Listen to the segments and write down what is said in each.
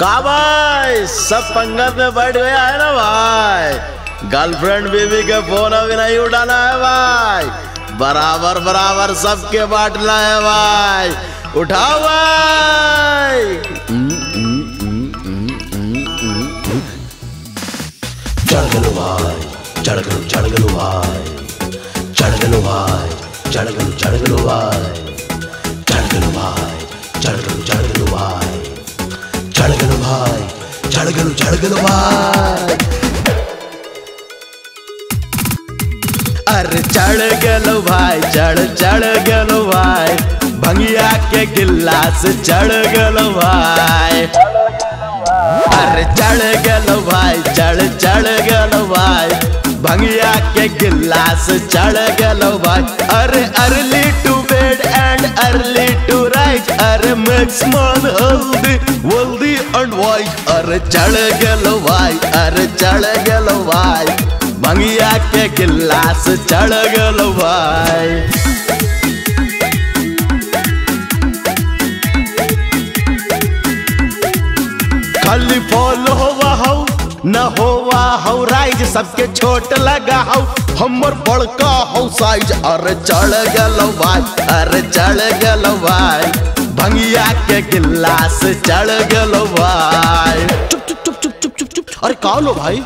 का भाई सब पंगत में बैठ गया है ना भाई। गर्लफ्रेंड बीवी के फोन अभी नहीं उठाना है भाई। बराबर बराबर सबके बांटना है भाई। उठाओ भाई। चढ़ गलो भाई, चढ़ गलो, चढ़ गलो भाई, चढ़ गलो भाई, चढ़ गलो, चढ़ गलो भाई, चढ़ गलो भाई, चढ़ गलो, चढ़ गलो भाई, चढ़ गलो भाई, चढ़ गलो, चढ़ गलो भाई। अरे चढ़ गलो भाई, चढ़ गलो भाई, भंगिया के गिलास चढ़ गलो भाई। अरे चढ़ गलो भाई, चढ़ गलो भाई, भंगिया के गिलास चढ़ गलो भाई। अरे early to bed and early to rise, अरे makes man healthy and wise. अरे चढ़ गलो भाई, अरे चढ़ गलो भाई, भंगिया के गिलास चढ़ गलो भाई। खाली फॉलो होवा हो न होवा हो राइज, सबके छोट लगा हो हमर बड़का हो साइज। अरे चढ़ गलो भाई, अरे चढ़ गलो भाई, भंगिया के गिलास चढ़ गलो भाई। चुप चुप चुप चुप चुप चुप चुप। अरे कौन हो भाई?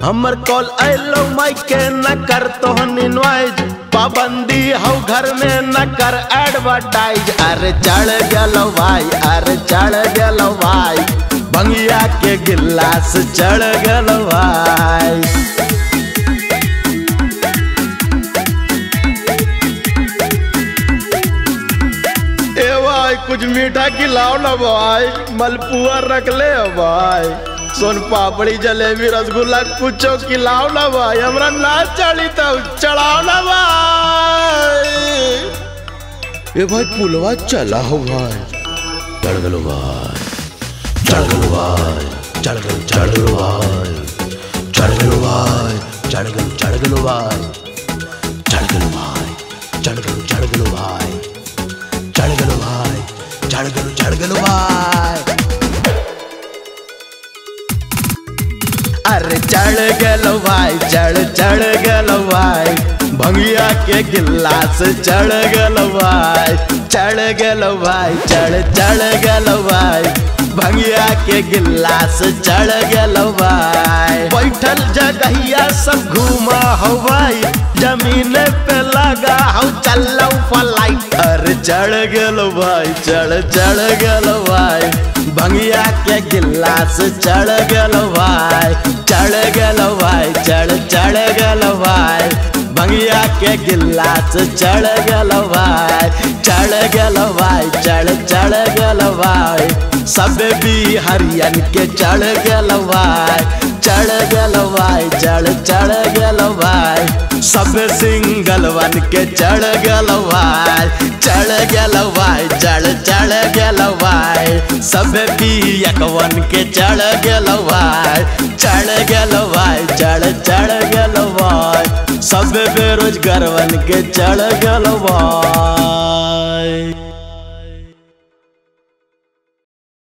हमर कॉल आइलो माइक के न कर तो इनवाइज, पाबंदी हो घर में न कर एडवर्टाइज। अरे चढ़ गलो भाई, अरे चढ़ गलो भाई, भंगिया के गिलास चढ़ गलो भाई। ए भाई कुछ मीठा खिलाओ ना भाई, मलपुआ रख ले भाई, सोन पापड़ी जलेबी रसगुल्ला कुछो खिलाओ ना भाई। हमरा ना चढ़ी तो चढ़ाओ ना भाई। ए भाई पुलवा चला हो भाई। चढ़ गलो भाई, चढ़ गलो भाई, चढ़ गलो, चढ़ गलो भाई, चढ़ गलो भाई, चढ़ गलो, चढ़ गलो भाई, चढ़ गलो भाई, चढ़ गलो, चढ़ गलो भाई, चढ़ गलो भाई, चढ़ गलो, चढ़ गलो भाई। अरे चढ़ गलो भाई, चढ़ गलो भाई, भंगिया के गिलास चढ़ गलो भाई। चढ़ गलो भाई, चढ़ गलो भाई, भंगिया के गिलास चढ़ गलो भाई। बैठल जगहिया सब घूमा हो भाई, जमीन पे लगा हो चलो फ्लाइट। अरे चढ़ गलो भाई, चढ़ गलो भाई, भंगिया के गिलास चढ़ गलो भाई। चढ़ गलो भाई, चढ़ गलो भाई, भंगिया के गिलास चढ़ गलो भाई। चढ़ गलो भाई, चढ़ गलो भाई, सब भी हरियन के चढ़ गलो भाई। चढ़ गलो भाई, चढ़ गलो भाई, सब सिंगल वन के चढ़ गलो भाई। चढ़ गलो भाई, चढ़ गलो भाई, सब भी एकवन के चढ़ गलो भाई। चढ़ गलो भाई, चढ़ गलो भाई, सब बेरोजगार वन के चढ़ गलो भाई।